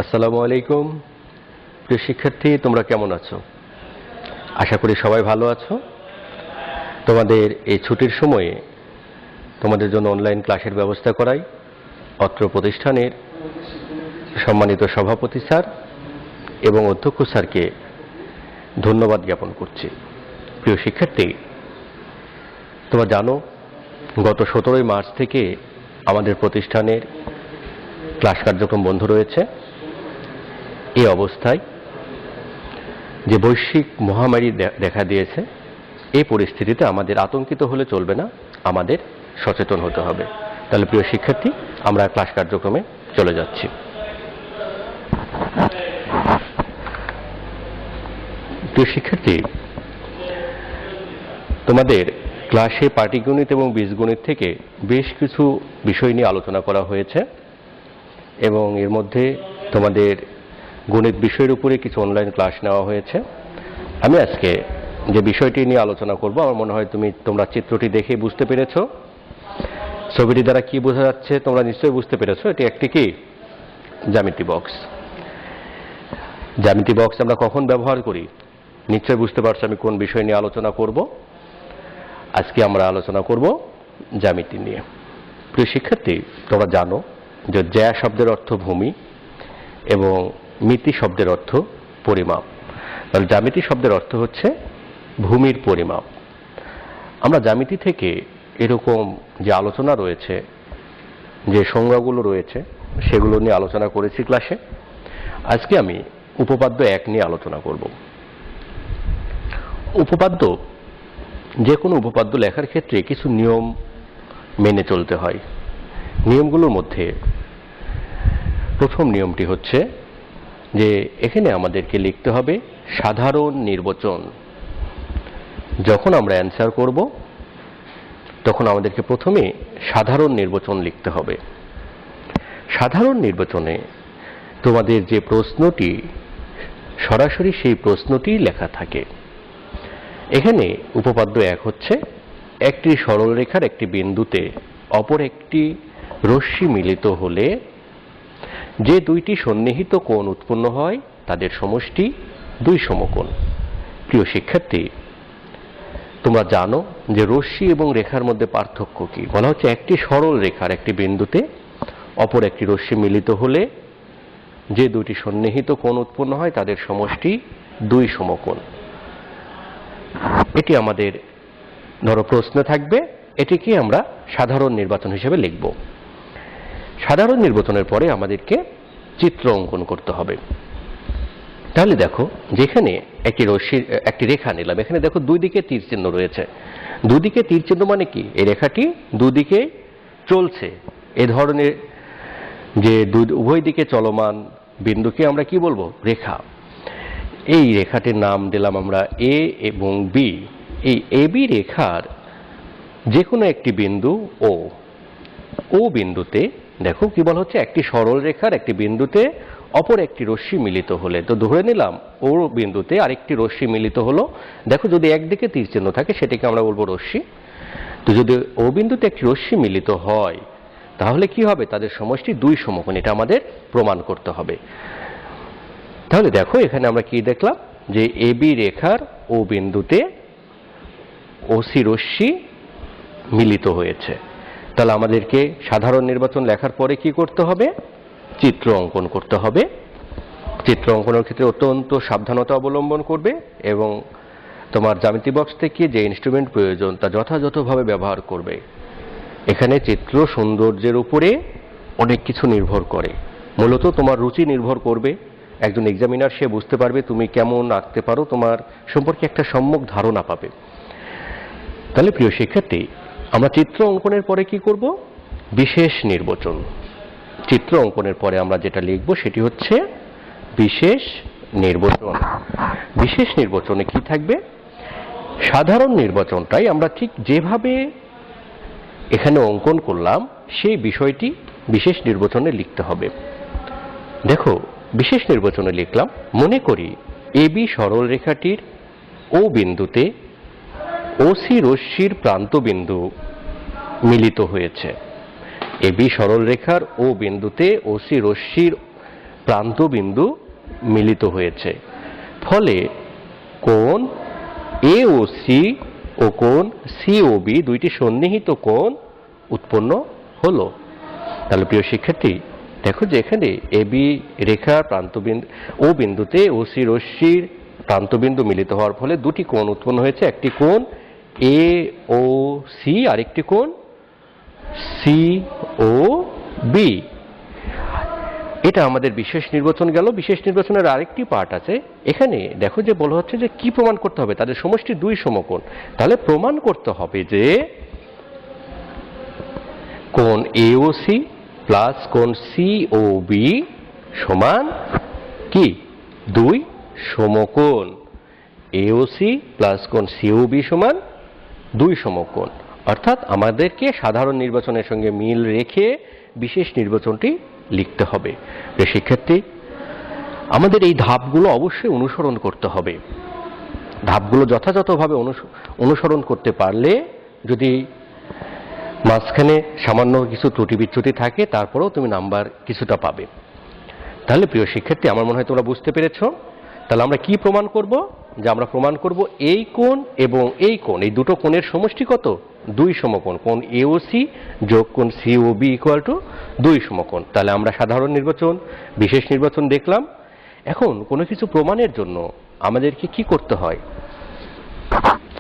আসসালামু আলাইকুম। প্রিয় শিক্ষার্থী, তোমরা কেমন আছো? আশা করি সবাই ভালো আছো। তোমাদের এই ছুটির সময়ে তোমাদের জন্য অনলাইন ক্লাসের ব্যবস্থা করাই অত্র প্রতিষ্ঠানের সম্মানিত সভাপতি স্যার এবং অধ্যক্ষ স্যারকে ধন্যবাদ জ্ঞাপন করছি। প্রিয় শিক্ষার্থী, তোমরা জানো গত 17 মার্চ থেকে আমাদের প্রতিষ্ঠানের ক্লাস কার্যক্রম বন্ধ রয়েছে। এই অবস্থায় যে বৈশ্বিক মহামারী দেখা দিয়েছে, এই পরিস্থিতিতে আমাদের আতঙ্কিত হলে চলবে না, আমাদের সচেতন হতে হবে। তাহলে প্রিয় শিক্ষার্থী, আমরা ক্লাস কার্যক্রমে চলে যাচ্ছি। প্রিয় শিক্ষার্থী, তোমাদের ক্লাসে পাটিগণিত এবং বীজগণিত থেকে বেশ কিছু বিষয় নিয়ে আলোচনা করা হয়েছে এবং এর মধ্যে তোমাদের গণিত বিষয়ের উপরে কিছু অনলাইন ক্লাস নেওয়া হয়েছে। আমি আজকে যে বিষয়টি নিয়ে আলোচনা করব, আমার মনে হয় তোমরা চিত্রটি দেখে বুঝতে পেরেছো। ছবিটি দ্বারা কি বোঝা যাচ্ছে তোমরা নিশ্চয়ই বুঝতে পেরেছো। এটি একটি কি জ্যামিতি বক্স। জ্যামিতি বক্স আমরা কখন ব্যবহার করি নিশ্চয়ই বুঝতে পারছো আমি কোন বিষয় নিয়ে আলোচনা করব। আজকে আমরা আলোচনা করব জ্যামিতি নিয়ে। প্রিয় শিক্ষার্থী, তোমরা জানো যে জ্যা শব্দের অর্থ ভূমি এবং মিতি শব্দের অর্থ পরিমাপ। তাহলে জ্যামিতি শব্দের অর্থ হচ্ছে ভূমির পরিমাপ। আমরা জ্যামিতি থেকে এরকম যে আলোচনা রয়েছে, যে সংজ্ঞাগুলো রয়েছে, সেগুলো নিয়ে আলোচনা করেছি ক্লাসে। আজকে আমি উপপাদ্য 1 নিয়ে আলোচনা করব। উপপাদ্য, যে কোনো উপপাদ্য লেখার ক্ষেত্রে কিছু নিয়ম মেনে চলতে হয়। নিয়মগুলোর মধ্যে প্রথম নিয়মটি হচ্ছে যে এখানে আমাদেরকে লিখতে হবে সাধারণ নির্বাচন। যখন আমরা অ্যান্সার করব তখন আমাদেরকে প্রথমে সাধারণ নির্বাচন লিখতে হবে। সাধারণ নির্বাচনে তোমাদের যে প্রশ্নটি সরাসরি সেই প্রশ্নটি লেখা থাকে। এখানে উপপাদ্য 1 হচ্ছে একটি সরলরেখার একটি বিন্দুতে অপর একটি রশ্মি মিলিত হলে যে দুইটি সন্নিহিত কোণ উৎপন্ন হয় তাদের সমষ্টি 2 সমকোণ। প্রিয় শিক্ষার্থী, তোমরা জানো যে রশ্মি এবং রেখার মধ্যে পার্থক্য কি। বলা হচ্ছে একটি সরল রেখার একটি বিন্দুতে অপর একটি রশ্মি মিলিত হলে যে দুইটি সন্নিহিত কোণ উৎপন্ন হয় তাদের সমষ্টি 2 সমকোণ। এটি আমাদের ধরো প্রশ্ন থাকবে, এটিকে আমরা সাধারণ নির্বাচন হিসেবে লিখব। সাধারণ নির্বাচনের পরে আমাদেরকে চিত্র অঙ্কন করতে হবে। তাহলে দেখো, যেখানে একটি রেখা নিলাম, এখানে দেখো দুই দিকে তীর চিহ্ন রয়েছে। দুদিকে তীর চিহ্ন মানে কি? এই রেখাটি দুদিকে চলছে। এ ধরনের যে উভয় দিকে চলমান বিন্দুকে আমরা কি বলবো? রেখা। এই রেখাটির নাম দিলাম আমরা এ এবং বি। এই এ বি রেখার যে কোনো একটি বিন্দু ও বিন্দুতে দেখো কি বলা হচ্ছে, একটি সরল রেখার একটি বিন্দুতে অপর একটি রশ্মি মিলিত হলে। তো ধরে নিলাম ও বিন্দুতে আরেকটি রশ্মি মিলিত হলো। দেখো, যদি একদিকে তীর চিহ্ন থাকে সেটাকে আমরা বলবো রশ্মি। তো যদি ও বিন্দুতে একটি রশ্মি মিলিত হয় তাহলে কি হবে? তাদের সমষ্টি 2 সমকোণ। এটা আমাদের প্রমাণ করতে হবে। তাহলে দেখো, এখানে আমরা কি দেখলাম যে এ বি রেখার ও বিন্দুতে ওসি রশ্মি মিলিত হয়েছে। তাহলে আমাদেরকে সাধারণ নির্বাচন লেখার পরে কি করতে হবে? চিত্র অঙ্কন করতে হবে। চিত্র অঙ্কনের ক্ষেত্রে অত্যন্ত সাবধানতা অবলম্বন করবে এবং তোমার জ্যামিতি বক্স থেকে যে ইনস্ট্রুমেন্ট প্রয়োজন তা যথাযথভাবে ব্যবহার করবে। এখানে চিত্র সৌন্দর্যের উপরে অনেক কিছু নির্ভর করে। মূলত তোমার রুচি নির্ভর করবে। একজন এক্সামিনার সে বুঝতে পারবে তুমি কেমন আঁকতে পারো, তোমার সম্পর্কে একটা সম্যক ধারণা পাবে। তাহলে প্রিয় শিক্ষার্থী, আমরা চিত্র অঙ্কনের পরে কি করব? বিশেষ নির্বাচন। চিত্র অঙ্কনের পরে আমরা যেটা লিখব সেটি হচ্ছে বিশেষ নির্বাচন। বিশেষ নির্বাচনে কি থাকবে? সাধারণ নির্বাচনটাই আমরা ঠিক যেভাবে এখানে অঙ্কন করলাম সেই বিষয়টি বিশেষ নির্বাচনে লিখতে হবে। দেখো, বিশেষ নির্বাচনে লিখলাম, মনে করি এ বি সরল রেখাটির ও বিন্দুতে ওসি রশ্মির প্রান্তবিন্দু মিলিত হয়েছে। এ বি সরল রেখার ও বিন্দুতে ওসি রশ্মির প্রান্তবিন্দু মিলিত হয়েছে, ফলে কোণ এওসি ও কোণ সিওবি দুইটি সন্নিহিত কোণ উৎপন্ন হলো। তাহলে প্রিয় শিক্ষার্থী, দেখো যে এখানে এবি রেখার প্রান্তবিন্দু ও বিন্দুতে ওসি রশ্মির প্রান্তবিন্দু মিলিত হওয়ার ফলে দুটি কোণ উৎপন্ন হয়েছে, একটি কোণ এ ও সি আর একটি কোণ সি ও বি। এটা আমাদের বিশেষ নির্বাচন গেল। বিশেষ নির্বাচনের আরেকটি পার্ট আছে। এখানে দেখো যে বলা হচ্ছে যে কি প্রমাণ করতে হবে, তাদের সমষ্টি দুই সমকোণ। তাহলে প্রমাণ করতে হবে যে কোণ এওসি প্লাস কোণ সিওবি সমান কি দুই সমকোণ। এওসি প্লাস কোণ সিওবি সমান দুই সমকোণ। অর্থাৎ আমাদেরকে সাধারণ নির্বাচনের সঙ্গে মিল রেখে বিশেষ নির্বাচনটি লিখতে হবে। শিক্ষার্থী, আমাদের এই ধাপগুলো অবশ্যই অনুসরণ করতে হবে। ধাপগুলো যথাযথভাবে অনুসরণ করতে পারলে, যদি মাঝখানে সামান্য কিছু ত্রুটি বিচ্যুতি থাকে তারপরেও তুমি নাম্বার কিছুটা পাবে। তাহলে প্রিয় শিক্ষার্থী, আমার মনে হয় তোমরা বুঝতে পেরেছ। তাহলে আমরা কি প্রমাণ করব? যে আমরা প্রমাণ করব এই কোণ এবং এই কোণ, এই দুটো কোণের সমষ্টি কত? দুই সমকোণ। কোণ এওসি যোগ কোণ সিওবি ইকুয়াল টু দুই সমকোণ। তাহলে আমরা সাধারণ নির্বাচন, বিশেষ নির্বাচন দেখলাম। এখন কোনো কিছু প্রমাণের জন্য আমাদেরকে কি করতে হয়?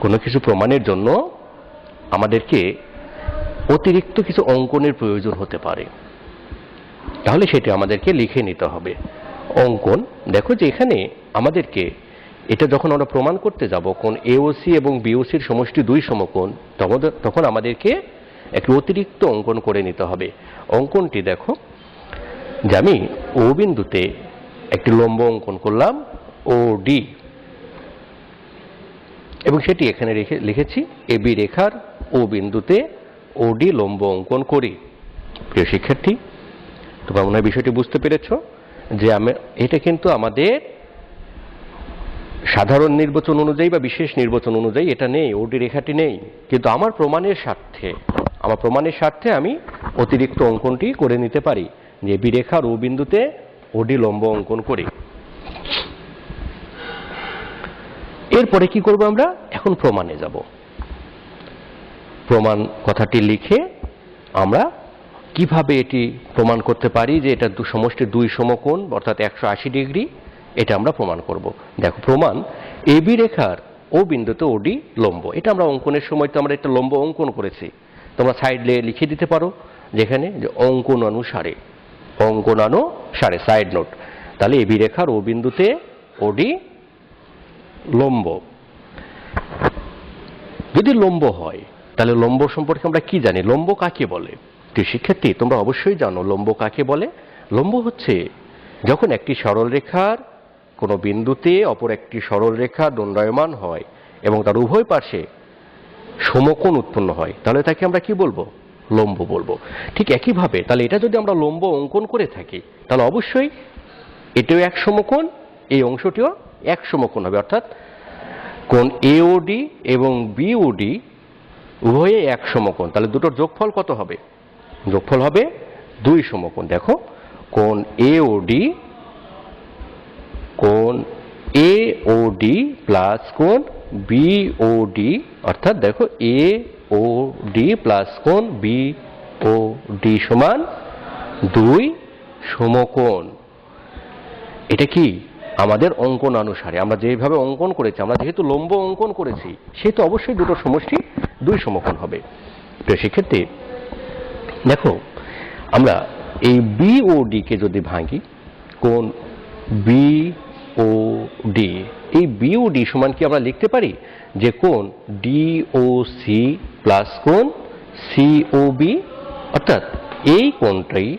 কোনো কিছু প্রমাণের জন্য আমাদেরকে অতিরিক্ত কিছু অঙ্কনের প্রয়োজন হতে পারে। তাহলে সেটা আমাদেরকে লিখে নিতে হবে। অঙ্কন, দেখো যে এখানে আমাদেরকে এটা যখন আমরা প্রমাণ করতে যাব কোণ এওসি এবং বিওসির সমষ্টি দুই সমকোণ, তখন আমাদেরকে একটি অতিরিক্ত অঙ্কন করে নিতে হবে। অঙ্কনটি দেখো যে আমি ও বিন্দুতে একটি লম্ব অঙ্কন করলাম ও ডি, এবং সেটি এখানে লিখেছি এবি রেখার ও বিন্দুতে ওডি লম্ব অঙ্কন করি। প্রিয় শিক্ষার্থী, তোমরা মনে হয় বিষয়টি বুঝতে পেরেছ যে এটা কিন্তু আমাদের সাধারণ নির্বাচন অনুযায়ী বা বিশেষ নির্বাচন অনুযায়ী এটা নেই, ওডি রেখাটি নেই। কিন্তু আমার প্রমাণের স্বার্থে আমি অতিরিক্ত অঙ্কনটি করে নিতে পারি, যে বি রেখার ও বিন্দুতে ওডি লম্ব অঙ্কন করি। এরপরে কি করব? আমরা এখন প্রমাণে যাব। প্রমাণ কথাটি লিখে আমরা কিভাবে এটি প্রমাণ করতে পারি যে এটা সমষ্টি দুই সমকোণ অর্থাৎ 180 ডিগ্রি, এটা আমরা প্রমাণ করব। দেখো প্রমাণ, এবি রেখার ও বিন্দুতে ওডি লম্ব। এটা আমরা অঙ্কনের সময় তো আমরা একটা লম্ব অঙ্কন করেছি, তোমরা সাইডে লিখে দিতে পারো যেখানে যে অঙ্কন অনুসারে সাইড নোট। তাহলে এবি রেখার ও বিন্দুতে ওডি লম্ব। যদি লম্ব হয় তাহলে লম্ব সম্পর্কে আমরা কি জানি? লম্ব কাকে বলে? শিক্ষার্থী, তোমরা অবশ্যই জানো লম্ব কাকে বলে। লম্ব হচ্ছে যখন একটি সরলরেখার কোনো বিন্দুতে অপর একটি সরলরেখা দণ্ডায়মান হয় এবং তার উভয় পাশে সমকোণ উৎপন্ন হয়, তাহলে তাকে আমরা কি বলবো? লম্ব বলবো। ঠিক একইভাবে তাহলে এটা যদি আমরা লম্ব অঙ্কন করে থাকি তাহলে অবশ্যই এটাও এক সমকোণ, এই অংশটিও এক সমকোণ হবে। অর্থাৎ কোণ এওডি এবং বিওডি উভয়ে এক সমকোণ। তাহলে দুটোর যোগফল কত হবে? যোগফল হবে দুই সমকোণ। দেখো কোণ এওডি প্লাস কোণ বিওডি, অর্থাৎ দেখো এওডি প্লাস কোণ বিওডি সমান দুই সমকোণ। এটা কি আমাদের অঙ্কন অনুসারে আমরা যেভাবে অঙ্কন করেছি, আমরা যেহেতু লম্ব অঙ্কন করেছি সেহেতু অবশ্যই দুটো সমষ্টি দুই সমকোণ হবে। তো সেক্ষেত্রে দেখো আমরা এই বিওডি কে যদি ভাঙি, কোণ বিওডি, এই বিওডি সমান কি আমরা লিখতে পারি যে কোণ ডিওসি প্লাস কোণ সিওবি, অর্থাৎ এই কোণটাই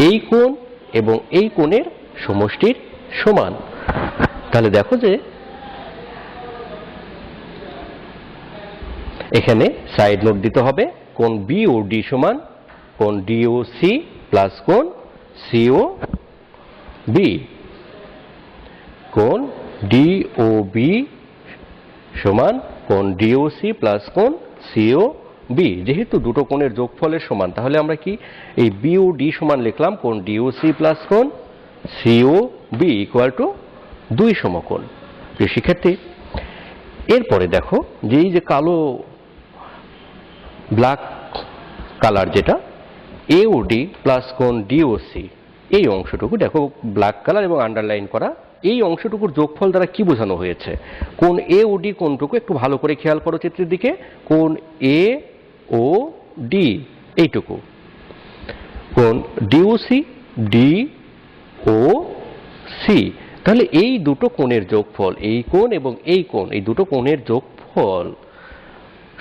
এই কোণ এবং এই কোণের সমষ্টির সমান। তাহলে দেখো যে এখানে সাইড নোট দিতে হবে, কোণ বিওডি সমান কোণ ডিওসি প্লাস কোণ সিওবি। কোণ ডিওবি সমান কোণ ডিওসি প্লাস কোণ সিওবি। যেহেতু দুটো কোণের যোগফলের সমান, তাহলে আমরা কি এই বিওডি সমান লিখলাম কোণ ডিওসি প্লাস কোণ সিও বি ইকুয়াল টু 2 সমকোণ। প্রিয় শিক্ষার্থী, এরপরে দেখো যে এই যে কালো ব্ল্যাক কালার যেটা এওডি প্লাস কোণ ডিওসি, এই অংশটুকু দেখো ব্ল্যাক কালার এবং আন্ডারলাইন করা, এই অংশটুকুর যোগফল দ্বারা কি বোঝানো হয়েছে? কোণ এওডি কোণটুকু একটু ভালো করে খেয়াল করো চিত্রের দিকে, কোণ এ ও ডি এইটুকু, কোণ ডিওসি ডি ও সি, তাহলে এই দুটো কোণের যোগফল, এই কোণ এবং এই কোণ, এই দুটো কোণের যোগফল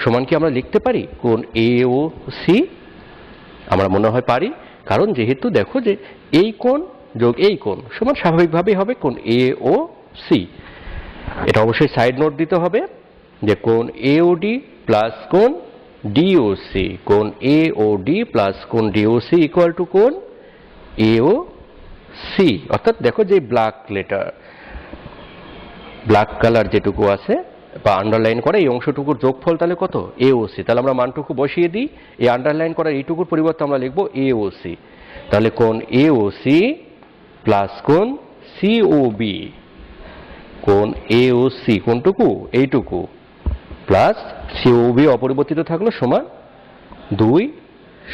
সমান কি আমরা লিখতে পারি কোণ এ ও সি? আমরা মনে হয় পারি, কারণ যেহেতু দেখো যে এই কোণ যোগ এই কোণ সমান স্বাভাবিকভাবেই হবে কোণ এ ও সি। এটা অবশ্যই সাইড নোট দিতে হবে যে কোণ এওডি প্লাস কোণ ডিওসি, কোণ এওডি প্লাস কোণ ডিওসি ইকুয়াল টু কোণ এও সি। অর্থাৎ দেখো যে ব্ল্যাক লেটার, ব্ল্যাক কালার যেটুকু আছে বা আন্ডারলাইন করা এই অংশটুকুর যোগফল তাহলে কত? এওসি। তাহলে আমরা মানটুকু বসিয়ে দিই, এই আন্ডারলাইন করার এইটুকুর পরিবর্তে আমরা লিখবো এওসি। তাহলে কোণ এওসি প্লাস কোণ সিওবি, কোণ এওসি কোনটুকু? এইটুকু, প্লাস সিওবি অপরিবর্তিত থাকলো সমান 2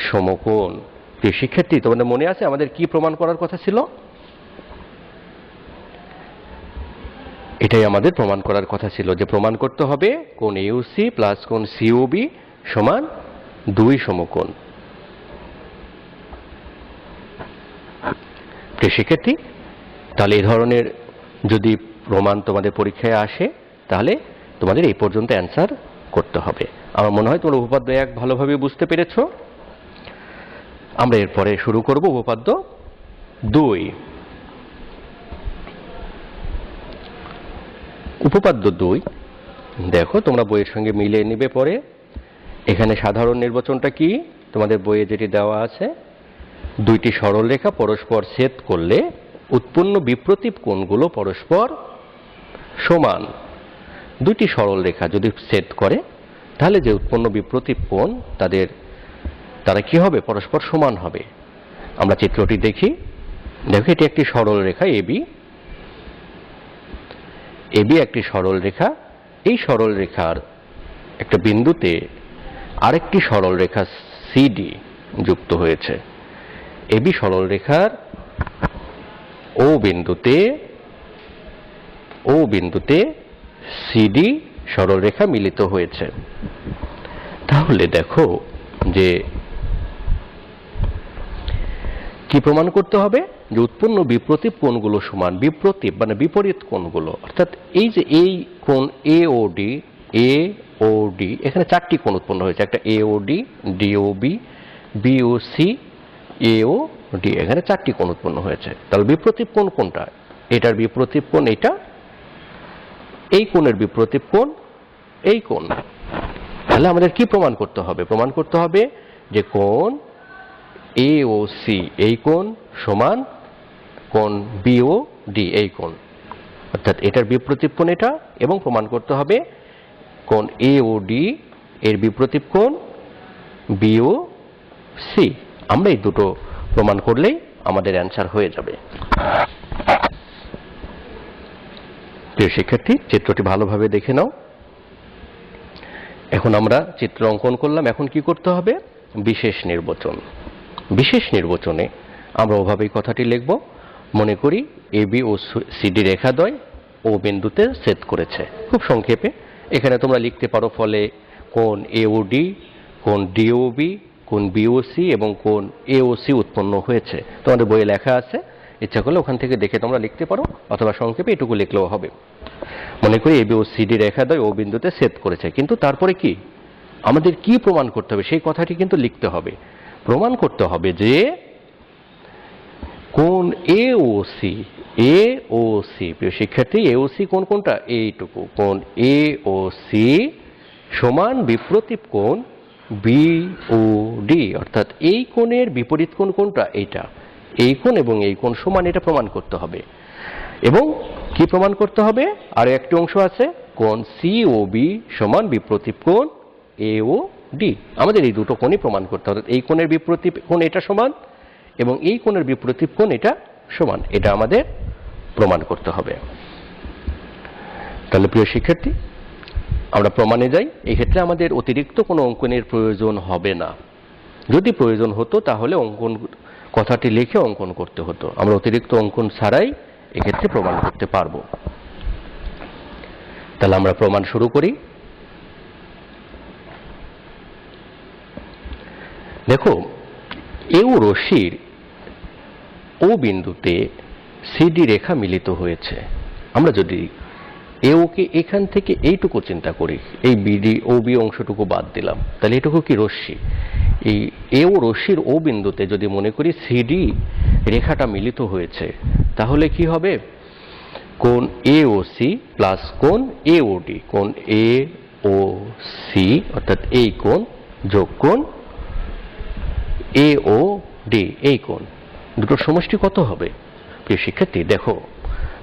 সমকোণ। প্রিয় শিক্ষার্থী, তোমাদের মনে আছে আমাদের কি প্রমাণ করার কথা ছিল? এটাই আমাদের প্রমাণ করার কথা ছিল যে প্রমাণ করতে হবে কোণ এওসি প্লাস কোণ সিওবি সমান 2 সমকোণ। প্রিয় শিক্ষার্থী, তাহলে এই ধরনের যদি প্রমাণ তোমাদের পরীক্ষায় আসে তাহলে তোমাদের এই পর্যন্ত অ্যান্সার করতে হবে। আমার মনে হয় তোমরা উপপাদ্য 1 ভালোভাবে বুঝতে পেরেছো। আমরা এরপরে শুরু করব উপপাদ্য 2। উপপাদ্য 2 দেখো তোমরা বইয়ের সঙ্গে মিলিয়ে নিবে পরে। এখানে সাধারণ নির্বাচনটা কি? তোমাদের বইয়ে যেটি দেওয়া আছে, দুইটি সরলরেখা পরস্পর ছেদ করলে উৎপন্ন বিপ্রতীপ কোণগুলো পরস্পর সমান। দুইটি সরলরেখা যদি ছেদ করে তাহলে যে উৎপন্ন বিপ্রতীপ কোণ তারা কি হবে? পরস্পর সমান হবে। আমরা চিত্রটি দেখি। দেখো এটি একটি সরলরেখা এবি, এবি একটি সরলরেখা। এই সরলরেখার একটা বিন্দুতে আরেকটি সরলরেখা সিডি যুক্ত হয়েছে। এবি সরলরেখার ও বিন্দুতে সিডি সরলরেখা মিলিত হয়েছে। তাহলে দেখো যে কি প্রমাণ করতে হবে? যে উৎপন্ন বিপ্রতীপ কোণগুলো সমান। বিপ্রতীপ মানে বিপরীত কোণগুলো, অর্থাৎ এই যে এই কোণ এওডি, এখানে 4টি কোণ উৎপন্ন হয়েছে। একটা এওডি, ডিওবি, বিওসি, এওডি, এখানে 4টি কোণ উৎপন্ন হয়েছে। তাহলে বিপ্রতীপ কোণ কোনটা? এটার বিপ্রতীপ কোণ এটা, এই কোণের বিপ্রতীপ কোণ এই কোণ। তাহলে আমাদের কি প্রমাণ করতে হবে? প্রমাণ করতে হবে যে কোণ এওসি এই কোণ সমান কোণ বিওডি এই কোণ, অর্থাৎ এটার বিপ্রতীপ কোণ এটা, এবং প্রমাণ করতে হবে কোণ এওডি এর বিপ্রতীপ কোণ বিওসি। আমরা এই দুটো প্রমাণ করলেই আমাদের অ্যান্সার হয়ে যাবে। প্রিয় শিক্ষার্থী, চিত্রটি ভালোভাবে দেখে নাও। এখন আমরা চিত্র অঙ্কন করলাম, এখন কি করতে হবে? বিশেষ নির্বাচন। বিশেষ নির্বাচনে আমরা ওভাবেই কথাটি লিখব। মনে করি এবি ও সিডি রেখাদ্বয় ও বিন্দুতে ছেদ করেছে। খুব সংক্ষেপে এখানে তোমরা লিখতে পারো ফলে কোণ এওডি, কোণ ডিওবি, কোণ বিওসি এবং কোণ এওসি উৎপন্ন হয়েছে। তোমাদের বইয়ে লেখা আছে, ইচ্ছা করলে ওখান থেকে দেখে তোমরা লিখতে পারো, অথবা সংক্ষেপে এটুকু লিখলেও হবে। মনে করি এবি ও সিডি রেখাদ্বয় ও বিন্দুতে ছেদ করেছে, কিন্তু তারপরে কি আমাদের কি প্রমাণ করতে হবে সেই কথাটি কিন্তু লিখতে হবে। প্রমাণ করতে হবে যে কোণ এওসি, প্রিয় শিক্ষার্থী, এওসি কোণ কোনটা? এইটুকু, কোণ এওসি সমান বিপ্রতীপ কোণ বিওডি, অর্থাৎ এই কোণের বিপরীত কোণ কোনটা? এইটা। এই কোণ এবং এই কোণ সমান, এটা প্রমাণ করতে হবে। এবং কি প্রমাণ করতে হবে? আর একটি অংশ আছে, কোণ সিওবি সমান বিপ্রতীপ কোণ এওডি। আমাদের এই দুটো কোণই প্রমাণ করতে হবে। এই কোণের বিপরীত কোণ এটা সমান এবং এই কোণের বিপরীত কোণ এটা সমান। এটা আমাদের প্রমাণ করতে হবে। তাহলে প্রিয় শিক্ষার্থী, আমরা প্রমাণে যাই। এই ক্ষেত্রে আমাদের অতিরিক্ত কোনো অঙ্কনের প্রয়োজন হবে না। যদি প্রয়োজন হতো তাহলে অঙ্কন কথাটি লিখে অঙ্কন করতে হতো। আমরা অতিরিক্ত অঙ্কন ছাড়াই এক্ষেত্রে প্রমাণ করতে পারবো। তাহলে আমরা প্রমাণ শুরু করি। দেখো, এও রশ্মির ও বিন্দুতে সিডি রেখা মিলিত হয়েছে। আমরা যদি এওকে এখান থেকে এইটুকু চিন্তা করি, এই বিডি ও বি অংশটুকু বাদ দিলাম, তাহলে এটুকু কি রশ্মি। এই এও রশ্মির ও বিন্দুতে যদি মনে করি সিডি রেখাটা মিলিত হয়েছে, তাহলে কি হবে? কোণ এওসি প্লাস কোণ এওডি, কোণ এওসি অর্থাৎ এই কোণ যোগ কোণ এওডি, এই কোণ দুটোর সমষ্টি কত হবে? প্রিয় শিক্ষার্থী, দেখো,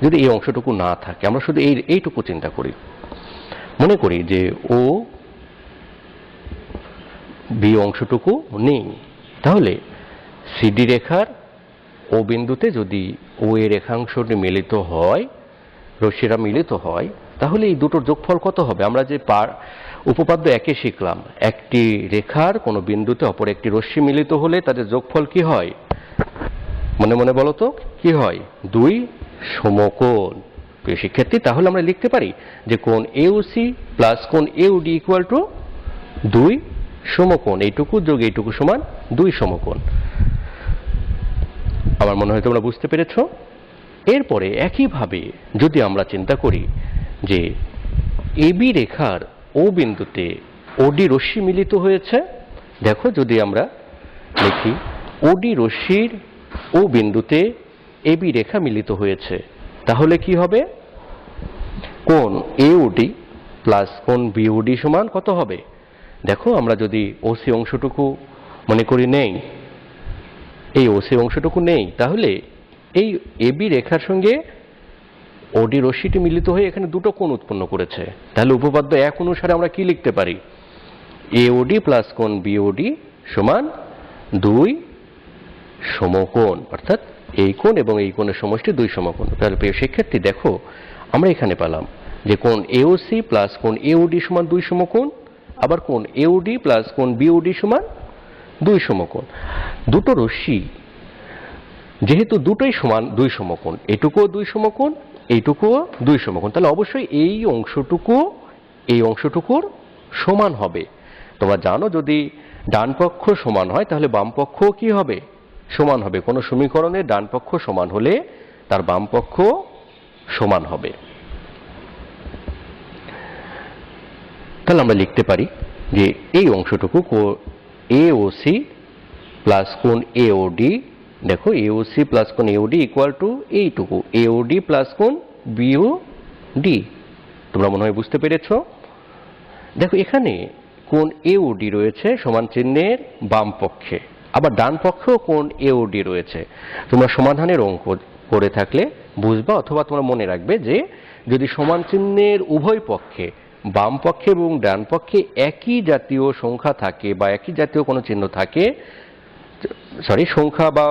যদি এই অংশটুকু না থাকে, আমরা শুধু এইটুকু চিন্তা করি, মনে করি যে ও বি অংশটুকু নেই, তাহলে সিডি রেখার ও বিন্দুতে যদি ও এর রেখাংশটি মিলিত হয়, রশ্মিরা মিলিত হয়, তাহলে এই দুটোর যোগফল কত হবে? আমরা যে উপপাদ্য একে শিখলাম, একটি রেখার কোনো বিন্দুতে অপর একটি রশ্মি মিলিত হলে তাদের যোগফল কি হয়? মনে মনে বলো তো, কি হয়? দুই সমকোণ। প্রিয় শিক্ষার্থী, তাহলে আমরা লিখতে পারি যে কোণ এওসি প্লাস কোণ এওডি ইকুয়াল টু দুই সমকোণ। এইটুকু যোগ এইটুকু সমান দুই সমকোণ। আমার মনে হয় তোমরা বুঝতে পেরেছ। এরপরে একইভাবে যদি আমরা চিন্তা করি যে এবি রেখার ও বিন্দুতে ওডি রশ্মি মিলিত হয়েছে, দেখো, যদি আমরা লিখি ওডি রশ্মির ও বিন্দুতে এবি রেখা মিলিত হয়েছে, তাহলে কি হবে? কোণ এওডি প্লাস কোণ বিওডি সমান কত হবে? দেখো, আমরা যদি ওসি অংশটুকু মনে করি নেই, এই ওসি অংশটুকু নেই, তাহলে এই এবি রেখার সঙ্গে ওডি রশ্মিটি মিলিত হয়ে এখানে দুটো কোণ উৎপন্ন করেছে। তাহলে উপপাদ্য এক অনুসারে আমরা কি লিখতে পারি? এওডি প্লাস কোণ বিওডি সমান দুই সমকোণ, অর্থাৎ এই কোণ এবং এই কোণের সমষ্টি দুই সমকোণ। তাহলে প্রিয় শিক্ষার্থী, দেখো, আমরা এখানে পেলাম যে কোণ এওসি প্লাস কোণ এওডি সমান দুই সমকোণ, আবার কোণ এওডি প্লাস কোণ বিওডি সমান দুই সমকোণ। দুটো রশ্মি যেহেতু দুটোই সমান দুই সমকোণ, এটুকুও দুই সমকোণ, এইটুকুও দুই সমকোণ, তাহলে অবশ্যই এই অংশটুকুর সমান হবে। তোমরা জানো, যদি ডান পক্ষ সমান হয় তাহলে বাম পক্ষ কি হবে? সমান হবে। কোনো সমীকরণের ডান পক্ষ সমান হলে তার বাম পক্ষ সমান হবে। তাহলে আমরা লিখতে পারি যে এই অংশটুকু এওসি প্লাস কোণ এওডি, দেখো, এওসি প্লাস কোণ এওডি ইকুয়াল টু এইটুকু এওডি প্লাস কোণ বিওডি। তোমরা মনে হয় বুঝতে পেরেছ। দেখো, এখানে কোণ এওডি রয়েছে সমান চিহ্নের বাম পক্ষে, আবার ডান পক্ষেও কোণ এওডি রয়েছে। তোমরা সমাধানের অঙ্ক করে থাকলে বুঝবা, অথবা তোমরা মনে রাখবে যে যদি সমান চিহ্নের উভয় পক্ষে, বাম পক্ষে এবং ডান পক্ষে একই জাতীয় সংখ্যা থাকে বা একই জাতীয় কোনো চিহ্ন থাকে, সংখ্যা বা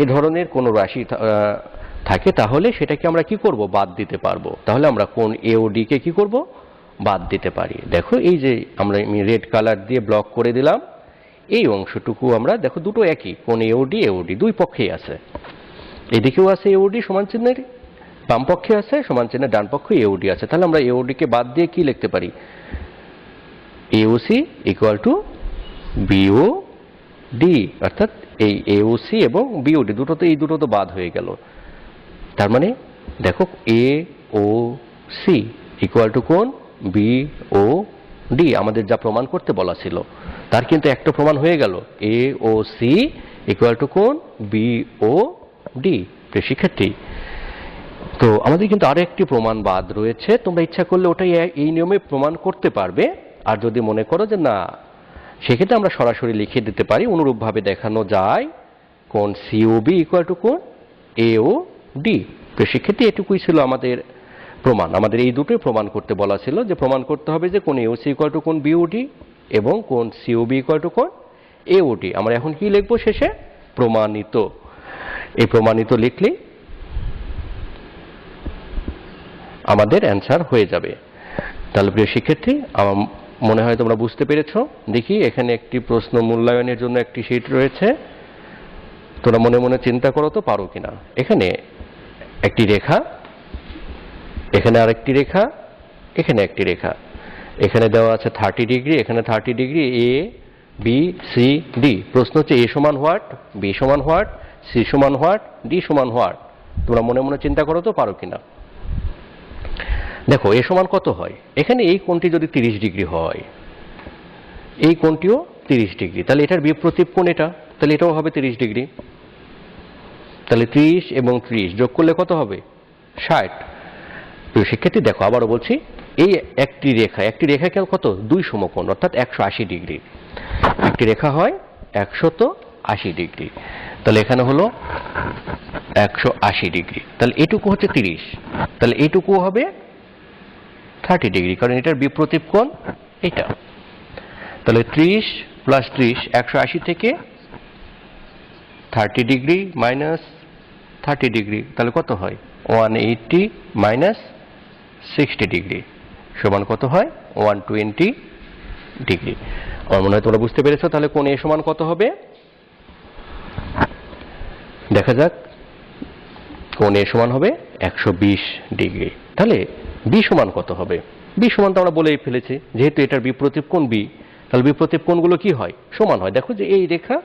এ ধরনের কোনো রাশি থাকে, তাহলে সেটাকে আমরা কি করব? বাদ দিতে পারবো। তাহলে আমরা কোণ এওডি কে কি করব? বাদ দিতে পারি। দেখো, এই যে আমি রেড কালার দিয়ে ব্লক করে দিলাম, এই অংশটুকু আমরা দেখো দুটো একই, কোণ এওডি এওডি দুই পক্ষেই আছে। এদিকেও আছে এওডি সমান চিহ্নের বাম পক্ষে আছে, সমান চিহ্নের ডান পক্ষে এওডি আছে। তাহলে আমরা এওডি কে বাদ দিয়ে কি লিখতে পারি? এওসি ইকুয়াল টু বিওডি, অর্থাৎ এই এওসি এবং বিওডি এই দুটো তো বাদ হয়ে গেল। তার মানে দেখো, এওসি ইকুয়াল টু কোণ বিওডি, আমাদের যা প্রমাণ করতে বলা ছিল তার কিন্তু একটা প্রমাণ হয়ে গেল। এওসি ইকুয়াল টু কোণ বিওডি। শিক্ষার্থী, তো আমাদের কিন্তু আরো একটি প্রমাণ বাদ রয়েছে। তোমরা ইচ্ছা করলে ওটাই এই নিয়মে প্রমাণ করতে পারবে। আর যদি মনে করো যে না, সেক্ষেত্রে আমরা সরাসরি লিখে দিতে পারি। অনুরূপভাবে দেখানো যায় কোণ সিওবি ইকুয়াল টু কোণ এওডি। তো শিক্ষার্থী, এটুকুই ছিল আমাদের প্রমাণ। আমাদের এই দুটোই প্রমাণ করতে বলা ছিল, যে প্রমাণ করতে হবে যে কোণ এওসি ইকুয়াল টু কোণ বিওডি এবং কোণ সিওবি ইকুয়াল টু কোণ এওডি। আমরা এখন কি লিখবো শেষে? প্রমাণিত। এই প্রমাণিত লিখলেই আমাদের অ্যান্সার হয়ে যাবে। তাহলে প্রিয় শিক্ষার্থী, আমার মনে হয় তোমরা বুঝতে পেরেছো। দেখি এখানে একটি প্রশ্ন মূল্যায়নের জন্য একটি শীট রয়েছে, তোমরা মনে মনে চিন্তা করো তো পারো কিনা। এখানে একটি রেখা, এখানে আরেকটি রেখা, এখানে একটি রেখা, এখানে দেওয়া আছে 30 ডিগ্রি, এখানে 30 degree, A B C D. প্রশ্ন হচ্ছে এ সমান হোয়াট, বি সমান হোয়াট, সি সমান হোয়াট, ডি সমান হোয়াট। তোমরা মনে মনে চিন্তা করো তো পারো কিনা। দেখো এ সমান কত হয়, এখানে এই কোণটি যদি 30 ডিগ্রি হয়, এই কোণটিও 30 ডিগ্রি, তাহলে এটার বিপরীত কোণ এটা, তাহলে এটাও হবে 30 ডিগ্রি। তাহলে 30 এবং 30 যোগ করলে কত হবে, 60। প্রিয় শিক্ষার্থী দেখো আবারও বলছি, এই একটি রেখা কেন কত, 2 সমকোণ অর্থাৎ 180 ডিগ্রি। একটি রেখা হয় 180 ডিগ্রি, তাহলে এখানে হলো 180 ডিগ্রি, তাহলে এটুকু হচ্ছে 30, তাহলে এটুকু হবে 30 ডিগ্রি, কারণ এটার বিপরীত কোণ এটা। তাহলে 30 প্লাস 30, 180 থেকে 30 ডিগ্রি মাইনাস 30 ডিগ্রি, তাহলে কত হয় 180 মাইনাস 60 ডিগ্রি সমান কত হয় 120 ডিগ্রি। আমার মনে হয় তোমরা বুঝতে পেরেছো। তাহলে কোণ এ সমান কত হবে, দেখা যাক। কোণ এ সমান হবে 120 ডিগ্রি। তাহলে বি সমান কত হবে, বি সমান তো আমরা বলেই ফেলেছি, যেহেতু এটার বিপরীত কোণ বি, তাহলে বিপরীত কোণগুলো কি হয়, সমান হয়। দেখো যে এই রেখা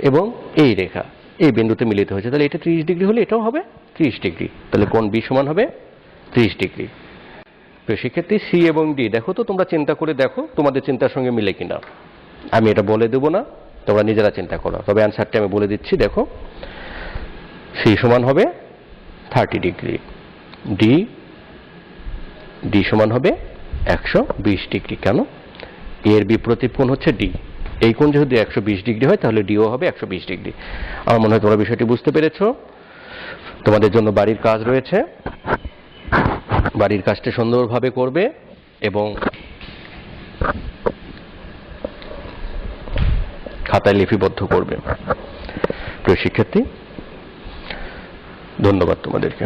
এবং এই রেখা এই বিন্দুতে মিলিত হয়েছে, তাহলে এটা 30 ডিগ্রি হলে এটাও হবে 30 ডিগ্রি, তাহলে কোণ বি সমান হবে 30 ডিগ্রি। তো সেক্ষেত্রে সি এবং ডি দেখো তো, তোমরা চিন্তা করে দেখো তোমাদের চিন্তার সঙ্গে মিলে কিনা। আমি এটা বলে দেবো না, তোমরা নিজেরা চিন্তা করো, তবে অ্যান্সারটা আমি বলে দিচ্ছি। দেখো সি সমান হবে 30 ডিগ্রি, ডি সমান হবে 120 ডিগ্রি। কেন, এর বিপরীত কোণ হচ্ছে ডি, এই কোণ যেহেতু 120 ডিগ্রি হয় তাহলে ডিও হবে 120 ডিগ্রি। আমার মনে হয় তোমরা বিষয়টি বুঝতে পেরেছো। তোমাদের জন্য বাড়ির কাজ রয়েছে, বাড়ির কাজটা সুন্দরভাবে করবে এবং খাতায় লিপিবদ্ধ করবে। প্রিয় শিক্ষার্থী, ধন্যবাদ তোমাদেরকে।